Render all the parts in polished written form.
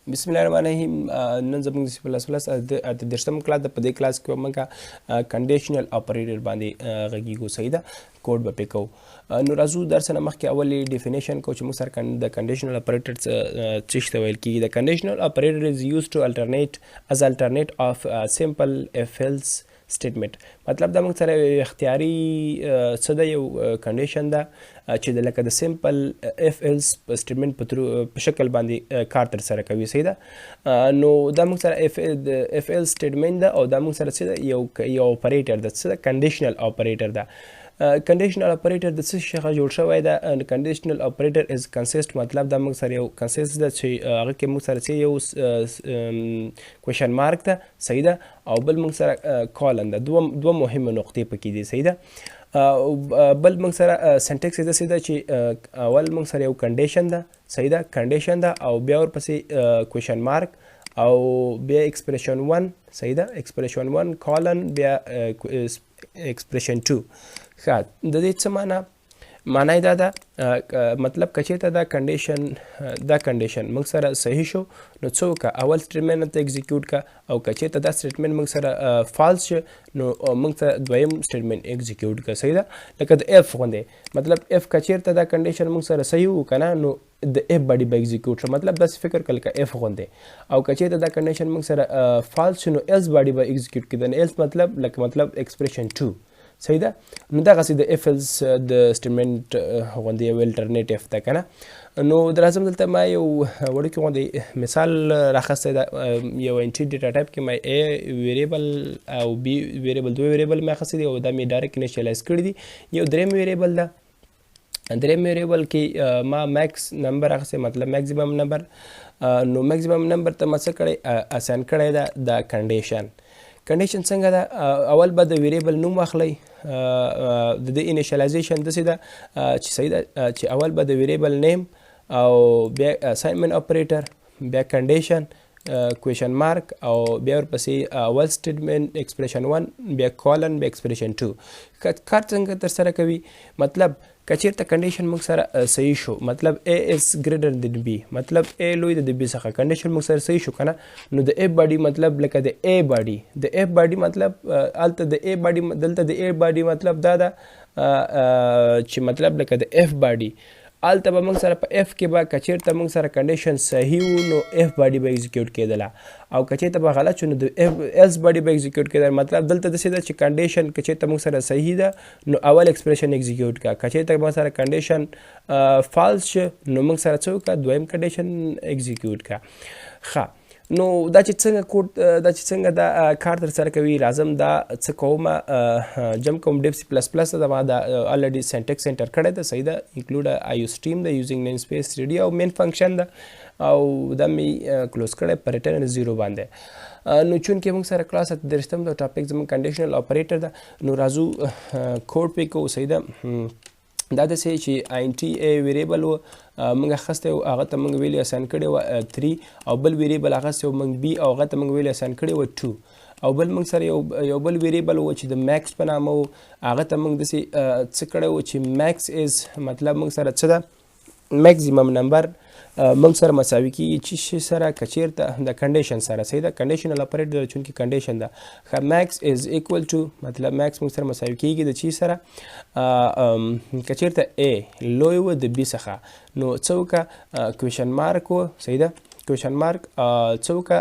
بسم الله الرحمن الرحیم. نن زموږ د C++ اته دېرشم کلاس د په دې کلاس کې موږ کنډیشنل اپریټر باندې غږیږو. صحیح ده، کوډ به پې کوو. نو راځو درس نه مخکې اول ډیفینیشن کوو چې موږ سره د کنډیشنل اپریټر څه شي ته ویل کېږي. د کنډیشنل اپریټر از یوز ټو الټرنیټ اف سمپل اف ایلس سټیټمنټ. مطلب دا موږ سره اختیاري څه ده، یو کنډیشن ده چې د لکه د سمپل اف ایلس سټیټمنټ په شکل باندې کار تر سره کوي. صحیح ده. نو دا موږ سره اف ایلس سټیټمنټ ده او دا موږ سره څه ده، یو اپریټر ده. څه ده؟ کنډیشنل اپریټر ده. کنډیشنل اپریټر د څه شي څخه جوړ شوی ده؟ کنډیشنل اپریټر از کنسیسټ، مطلب دا موږ سره یو کنسیسټ ده چې هغه کې موږ سره یو کوېشن مارک ده. صحیح ده. او بل موږ سره کالن ده. دوه مهمه نقطې پکې دي. صحیح ده. بل موږ سره سنټکس داسې ده چې اول موږ سره یو کنډیشن ده. صحیح ده، کنډیشن ده او بیا ورپسې کوېشن مارک او بیا ایکسپریشن 1. صحیح ده، ایکسپریشن 1 کالن بیا ایکسپریشن 2. ښه، د دې څه معنا یې دا ده، مطلب که چېرته دا کنډیشن موږ سره صحیح شو نو څه وکړه، اول سټیټمنټ ته ایګزیکیوټ کړه، او که چېرته دا سټیټمنټ موږ سره فالس شو نو موږ ته دویم سټیټمنټ ایګزیکیوټ کړه. صحیح ده، لکه د اف غوندې. مطلب اف که چېرته دا کنډیشن موږ سره صحیح و که نه نو د اف باډي به ایګزیکیوټ شو. مطلب داسې فکر کړه لکه اف غوندې. او که چېرته دا کنډیشن موږ سره فالس شو نو ایلس باډي به ایګزیکیوټ کېده. ایلس مطلب ایکسپریشن 2. صحیح ده. نو دغسې د اف ایلس د سټیټمنټ غوندې یو الټرنیټیف ده که نه. نو د راځم دلته ما یو وړوکې غوندې مثال راخستی ده. یو انټي ډیټا ټایپ کې ما ا ویریبل او بي ویریبل، دوه ویریبل مې اخیستی دي او دا مې ډایرکټ انیشیلایز کړي دي. یو دریم ویریبل ده. دریم ویریبل کې ما میکس نمبر اخیستی، مطلب میکزیمم نمبر. نو میکزیمم نمبر ته ما څه کړی، اساین کړی ده دا کنډیشن. کنډیشن څنګه ده؟ اول به د ویریبل نوم واخلئ. د دې انیشیلایزیشن داسې ده چې صحیح ده چې اول به د ویریبل نیم او بیا اساینمنټ اپریټر، بیا کنډیشن، کوېشن مارک او بیا ورپسې اول سټیټمنټ ایکسپریشن 1، بیا کالن، بیا ایکسپریشن 2. کار څنګه تر سره کوي؟ مطلب که چېرته کنډیشن موږ سره صحیح شو، مطلب A is greater than B، مطلب A لوی د B څخه، کنډیشن موږ سره صحیح شو که نه، نو د F باډي مطلب لکه د A باډي، د F باډي مطلب هلته د A باډي، دلته د A باډي مطلب دا ده چې مطلب لکه د F باډي هلته به موږ سره په F کې به که چېرته موږ سره کنډیشن صحیح و نو F باډي به ایګزیکیوټ کېدله، او که چېرته به غلط شو نو د ایلس باډي به ایګزیکیوټ کېدله. مطلب دلته داسې ده چې کنډیشن که چېرته موږ سره صحیح ده نو اول ایکسپریشن ایګزیکیوټ کړه، که چېرته موږ سره کنډیشن فالس شو نو موږ سره څه وکړه، دویم کنډیشن ایګزیکیوټ کړه. ښه، نو دا چې څنګه کوډ، دا چې څنګه دا کار تر سره کوي، راځم دا څه کوم، جم کوم ډیف C++ ته ما دا الریډي سینټکس انټر کړی ده. صحیح ده. انکلوډ آیو سټریم ده یوزینګ نیم سپیس ریډي او مین فنکشن ده، او دا مې کلوز کړی په ریټرن 0 باندې. نو چونکې موږ سره کلاس اته دېرشتم ده، ټاپک زموږ کنډیشنل اپریټر ده، نو راځو کوډ پې کوو. صحیح ده. دا داسې چې انټي ا ویریبل و موږ اخیستی و، هغه ته موږ ویلي اساین کړی و 3، او بل ویریبل اخیستی و موږ بي، او هغه ته موږ ویلي اساین کړی و 2، او بل موږ سره یو بل ویریبل و چې د میکس په نامه و، هغه ته موږ داسې څه کړی و چې میکس از، مطلب موږ سره څه ده، میکزیمم نمبر موږ سره مساوي کېږي چې شي سره، که چېرته د کنډیشن سره. صحیح ده. کنډیشنل اپریټر چونکې کنډیشن ده. ښه، میکس از ایکول ټو، مطلب میکس موږ سره مساوي کېږي د چی سره، که چېرته A لوی و د B څخه نو څه وکړه، کوېشن مارک و. صحیح ده. کوېشن مارک څه وکړه،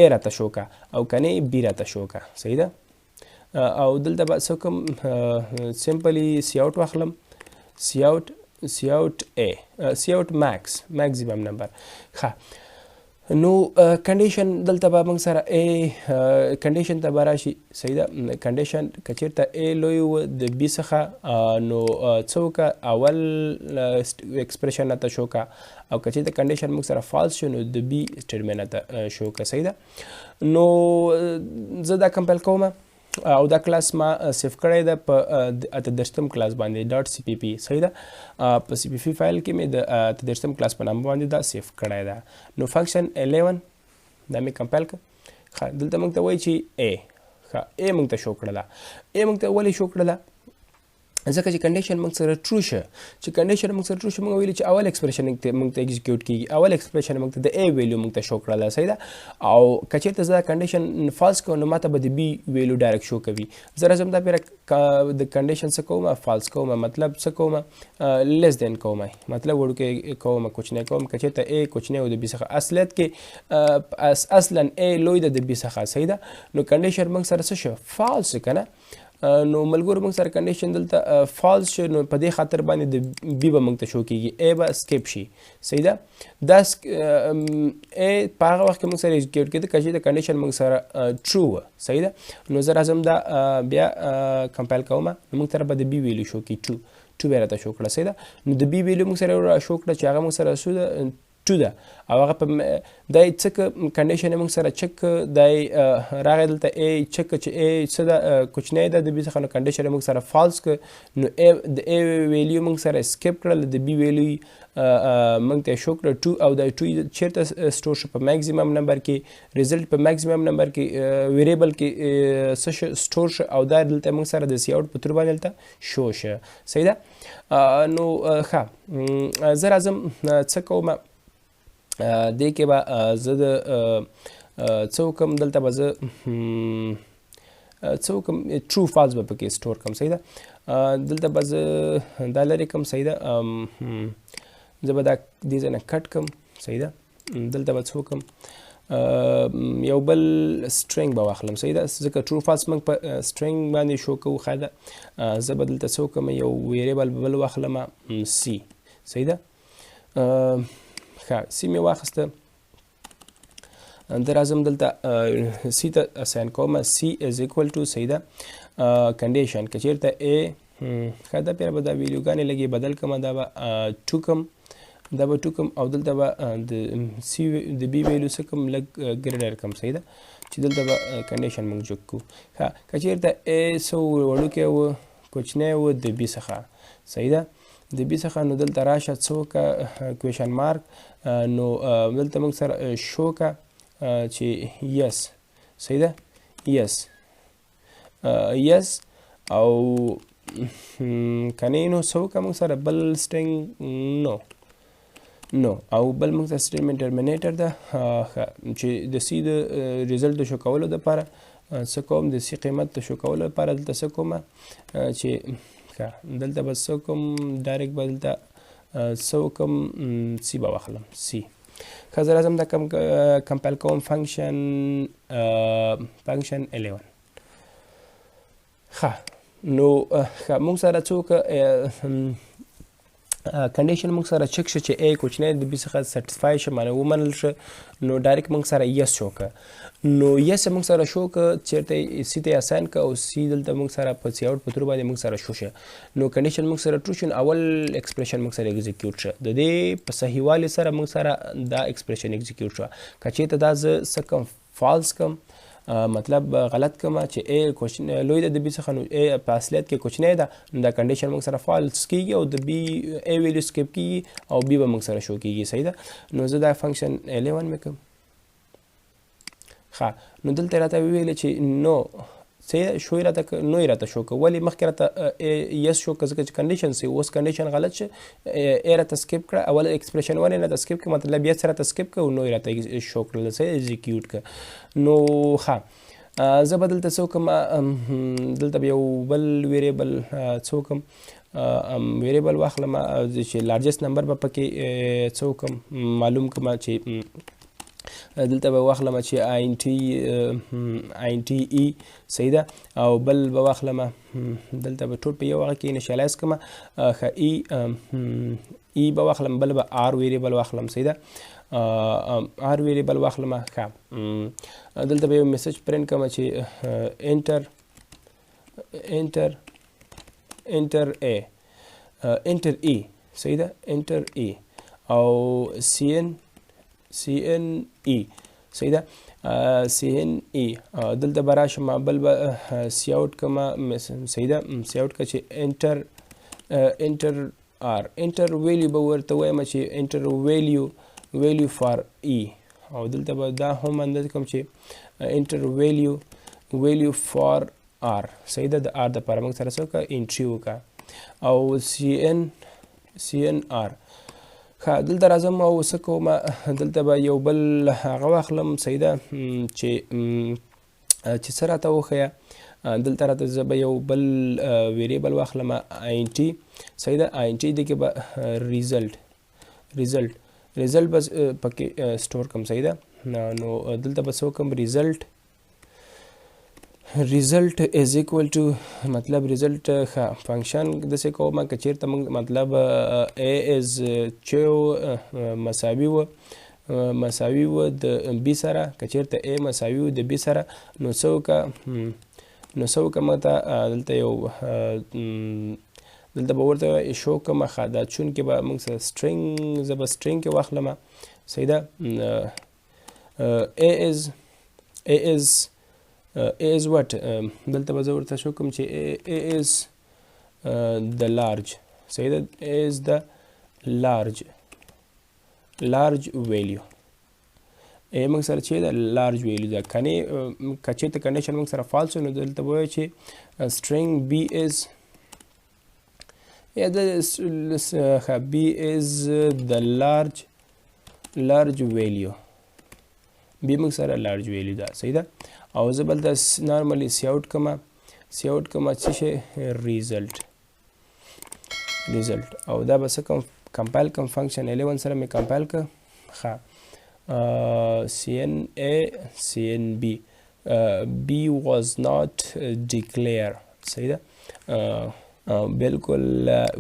A راته شو کړه، او که نه B راته شو کړه. صحیح ده. او دلته به څه کوم، سمپلی سی آوټ واخلم، سی آوټ میکزیمم نمبر. ښه، نو کنډیشن دلته به موږ سره کنډیشن ته به راشي. صحیح ده. کنډیشن که چېرته A لوی و د B څخه نو څه وکړه، اول ایکسپریشن راته شو کړه، او که چېرته کنډیشن موږ سره فالس شو نو د B سټیټمنټ راته شو کړه. صحیح ده. نو زه دا کمپایل کوم، او دا کلاس ما سیف کړی ده په اته دېرشتم کلاس باندې .cpp. صحیح ده. په CPP فایل کې مې د اته دېرشتم کلاس په نامه باندې دا سیف کړی ده. نو فنکشن 11 دا مې کمپایل کړ. ښه، دلته موږ ته وایي چې A. ښه، A موږ ته شو کړله. A موږ ته ولې شو کړله؟ ځکه چې کنډیشن موږ سره ټرو شه چې کنډیشن موږ سره ټرو شه موږ ویلي چې اول ایکسپریشن موږ ته ایگزیکیوټ کیږي اول ایکسپریشن موږ ته د ا ویلیو موږ ته شو کړله صحیح ده او که چېرته زه دا کنډیشن فالس کوم نو ماته به د بي ویلیو ډایرکټ شو کوي زه راځم دا پیره د کنډیشن څه کوم فالس کوم مطلب څه کوم لیس دین کوم مطلب وړوکی کوم کوچنی کوم که چېرته ا کوچنی او د بي څخه اصلیت کې اصلا ا لوی د بي څخه صحیح ده نو کنډیشن موږ سره څه شو فالس کنه نو ملګرو موږ سره کنډیشن دلته فالس شو نو په دې خاطر باندې د بي به موږ ته شو کیږي ا به سکیپ شي صحیح ده دا ا په هغه وخت کې موږ سره ایگزیکیوټ کېده که چې د کنډیشن موږ سره ټرو وه صحیح ده نو زه راځم دا بیا کمپایل کوم نو موږ سره به د بي ویلیو شو کړي ټو به راته شو کړه صحیح ده نو د بي ویلیو موږ سره شو کړه چې هغه موږ سره څو ده ټو ده او هغه په دا څه کنډیشن موږ سره چک دی راغی دلته ا چک چې ا څه ده کوچنی ده د بي څخه نو کنډیشن موږ سره فالس که نو د ا ویلیو موږ سره سکیپ کړل د بي ویلیو موږ ته شو کړه ټو او دا ټو چیرته سټور شو په میکزیمم نمبر کې ریزلټ په میکزیمم نمبر کې ویریبل کې څه سټور شو او دا دلته موږ سره د سی اوټ په تور باندې دلته شو شه صحیح ده نو ښه زه راځم څه کوم دې کې به زه د څه وکړم دلته به زه څه وکړم ټرو فالس به پکې سټور کړم صحیح ده دلته به زه دا لرې کړم صحیح ده زه به دا دې ځای نه کټ کړم صحیح ده دلته به څه وکړم یو بل سټرینګ به واخلم صحیح ده ځکه ټرو فالس موږ په سټرینګ باندې شو کوو ښه ده زه به دلته څه وکړم یو ویریبل بل واخلم سی صحیح ده سی مې واخیسته د راځم دلته سی ته اساین کوم سی از ایکول ټو صحیح ده کنډیشن که چېرته ا ښه ده پیره به دا ویلیوګانې لږې بدل کړم دا به ټو کم دا به ټو کم او دلته به د سی د بي ویلیو څه کم لږ ګریډر کم صحیح ده چې دلته به کنډیشن موږ جوړ کړو ښه که چېرته ا څه وړوکی و کوچنی و د بي څخه صحیح ده د بي څخه نو دلته راشه څه وکړه کویشن مارک نو دلته موږ سره شو که چې یس صحیح ده یس یس او کنې نو څه وکړه موږ سره بل سټرینګ نو او بل موږ ته سټیټمنټ ټرمینیټر ده چې د سی د ریزلټ د شو کولو دپاره څه کوم د سی قیمت د شو کولو لپاره دلته څه کومه چې دلته به څه کوم ډایرکټ به دلته څه وکړم سی به واخلم سی ښه زه راځم دا کمپایل کوم فنکشن 11 ښه نو موږ سره څه وکړه کنډیشن موږ سره چک شه چې ا کوچنی د بي څخه سټسفای شه معنی ومنل شه نو ډایرکټ موږ سره یس شو که نو یس موږ سره شو که چېرته سی ته اساین که او سی دلته موږ سره په سی اوټ په تور باندې موږ سره شو شه نو کنډیشن موږ سره ټرو شو نو اول ایکسپریشن موږ سره ایگزیکیوټ شه د دې په صحیحوالي سره موږ سره دا ایکسپریشن ایگزیکیوټ شوه که چېرته دا زه څه کم فالس کم مطلب غلط کما چې ا کوچنی لوی د بي څخه نو ا په اصلیت کې کوچنی ده نو دا کنډیشن موږ سره فالس کیږي او د بي ا ویلیو سکیپ کیږي او بي به موږ سره شو کیږي صحیح ده نو زه دا فنکشن 11 مې کوم ښه نو دلته راته ویلې چې نو صحیح شو یې راته نو یې راته شو که ولې مخکې راته یس شو که ځکه چې کنډیشن سي اوس کنډیشن غلط شه ا راته سکیپ کړه اول ایکسپریشن ون یې راته سکیپ کړه مطلب یس راته سکیپ کړه او نو یې راته شو کړل صحیح ایگزیکیوټ کړه نو ښه زه به دلته څه وکړم دلته به یو بل ویریبل څه وکړم ویریبل واخلم چې لارجسټ نمبر به پکې څه وکړم معلوم کړم چې دلته به واخلم چې آین ټي ای صحیح ده او بل به واخلم دلته به ټول په یو هغه کې انیشیالایز کړم ای به واخلم بل به آر ویریبل واخلم صحیح ده آر ویریبل واخلم ښه دلته به یو میسج پرنټ کړم چې انټر ای صحیح ده انټر ای او سی ان ای صحیح ده سی ان ای دلته به راشم بل به سی اوټ کما صحیح ده سی اوټ که چې انټر آر انټر ویلیو به ورته وایم چې انټر ویلیو فار ای او دلته به دا هم اندازه کوم چې انټر ویلیو فار آر صحیح ده د آر دپاره موږ سره څه وکړه انټري وکړه او CNR. ښه دلته راځم او څه کوم دلته به یو بل هغه واخلم صحیح ده چې څه راته وښیه دلته راته زه به یو بل ویریبل واخلم INT صحیح ده INT دې کې به ریزلټ بس پکې سټور کوم صحیح ده نو دلته به څه وکړم ریزلټ از ایکول ټو مطلب ریزلټ ښه فنکشن داسې کوم که چېرته موږ مطلب A از چې مساوي و د B سره که چېرته A مساوي و د B سره نو څه وکړه موږ ته دلته یو دلته به ورته شو کومه ښه دا چونکې به موږ سره سټرینګ زه به سټرینګ کې واخلم صحیح ده A is what دلته به زه ورته شو کوم چې A is the large صحیح ده A is the large value A موږ سره چې ده large value ده کنې که چېرته کنډیشن موږ سره فالس نو دلته به وایو چې string B is B is the large value B موږ سره large value ده صحیح ده او زه بل د نارملی سی آوټ کومه څه شی ریزلټ او دا به څه کوم کمپایل کوم فنکشن 11 سره مې کمپایل کړه ښه CNB B was not declare صحیح ده بالکل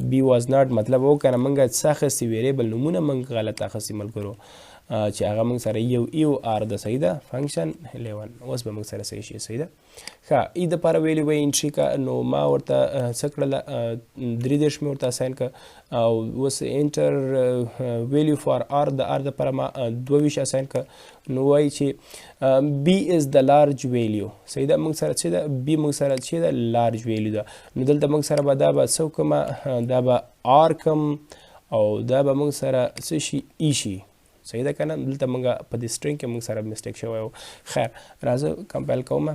B was not مطلب و کنه موږ څه اخیستي ویریبل نومونه موږ غلط اخیستي ملګرو چې هغه موږ سره یو آر ده صحیح ده فنکشن 11 اوس به موږ سره صحیح شي صحیح ده ښه ای دپاره ویلیو به انټري کا نو ما ورته څه کړله 3 مې ورته اساین کړه او اوس انټر ویلیو فار آر د آر دپاره ما 22 اساین کړه نو وایي چې B is the large value صحیح ده موږ سره چې ده B موږ سره چې ده large value ده نو دلته موږ سره به دا به څه وکړم دا به آر کم او دا به موږ سره څه شي ای شي صحیح ده که نه دلته موږ په دې سټرینګ کې موږ سره مسټیک شوی و خیر راځه کمپایل کوم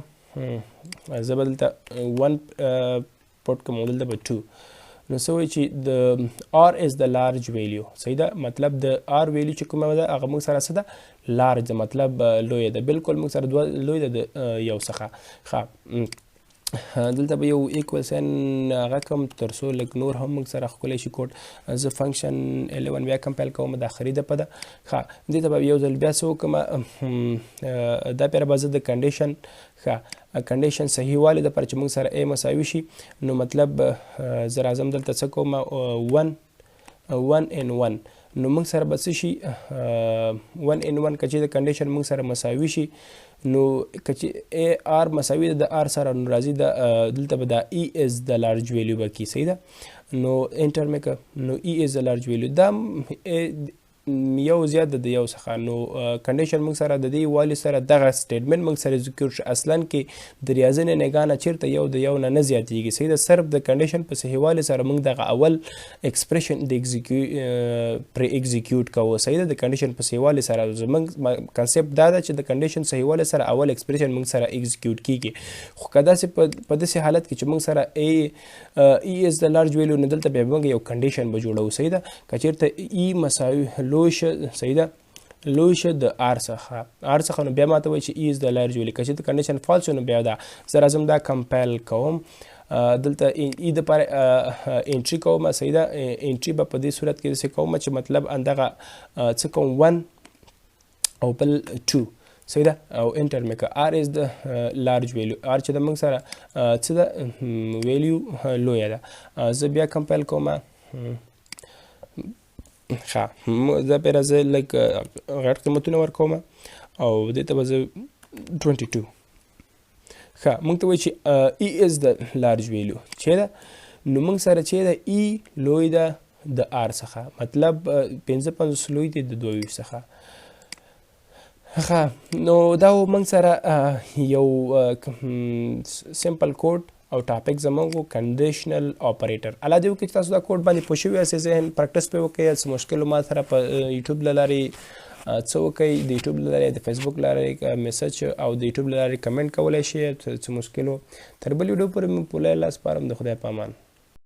زه به دلته 1 پوټ کوم دلته به 2 نو څه وایي چې د آر از د لارج ویلیو صحیح ده مطلب د آر ویلیو چې کومه ده هغه موږ سره څه ده لارج ده مطلب لویه ده بالکل موږ سره لوی ده د یو څخه ښه دلته به یو ایکول ساین هغه کوم تر څو لږ نور هم موږ سره ښکلی شي کوډ زه فنکشن 11 بیا کمپایل کوم د آخري دپه ده ښه دې ته به یو ځل بیا څه وکړم دا پیره به زه د کنډیشن ښه کنډیشن صحیح والي دپاره چې موږ سره A مساوي شي نو مطلب زه راځم دلته څه کوم 1 in 1 نو موږ سره به څه شي 1 in 1 که چې د کنډیشن موږ سره مساوي شي نو که چې آر مساوي د آر سره نو راځي دلته به دا ای از د لارج ویلیو به کي صحیح ده نو انټر مې کړه نو ای از د لارج ویلیو دا یو زیات د یو څخه نو کنډیشن موږ سره د دې والي سره دغه سټیټمنټ موږ سره ایگزیکیوټ شو اصلا کې د ریاضینې نګاه نه چیرته یو د یو نه زیاتېږي صحیح ده صرف د کنډیشن په صحیح والي سره موږ دغه اول ایکسپریشن د پرې ایگزیکیوټ کوو صحیح ده د کنډیشن په صحیح والي سره زموږ کنسپټ دا ده چې د کنډیشن صحیح والي سره اول ایکسپریشن موږ سره ایگزیکیوټ کیږي خو که داسې په داسې حالت کې چې موږ سره ای از د لارج ویلیو نو دلته بیا موږ یو کنډیشن به جوړو صحیح ده که چیرته ای مساوي صحیح ده لوی شه د آر څخه نو بیا ماته وایي چې ای از د لارج ویلیو که چې د کنډیشن فالس نو بیا دا زه راځم دا کمپایل کوم دلته ای دپاره انټري کوم صحیح ده انټري به په دې صورت کې داسې کوم چې مطلب همدغه څه کوم 1 او بل 2 صحیح ده او انټر مې کړه آر از د لارج ویلیو آر چې د موږ سره څه ده ویلیو لویه ده زه بیا کمپایل کوم ښه دا پیره زه لږ غټ قیمتونه ورکوم او دې ته به زه 22 ښه موږ ته وایي چې ای از د لارج ویلیو چې ده نو موږ سره چې ده ای لوی ده د آر څخه مطلب 55 لوی دی د 22 څخه ښه نو دا موږ سره یو سمپل کوډ او ټاپک زموږ کنډیشنل اپریټر الله دې وکړي چې تاسو دا کوډ باندې پوه شوي یاست ذهن پریکټس پرې وکړئ څه مشکل ما سره په یوټیوب له لارې څه وکړئ د یوټیوب له لارې د فیسبوک له لارې میسج او د یوټیوب له لارې کمنټ کولی شئ څه مشکل تر بل ویډیو پورې مې پولی لاس پارم د خدای په امان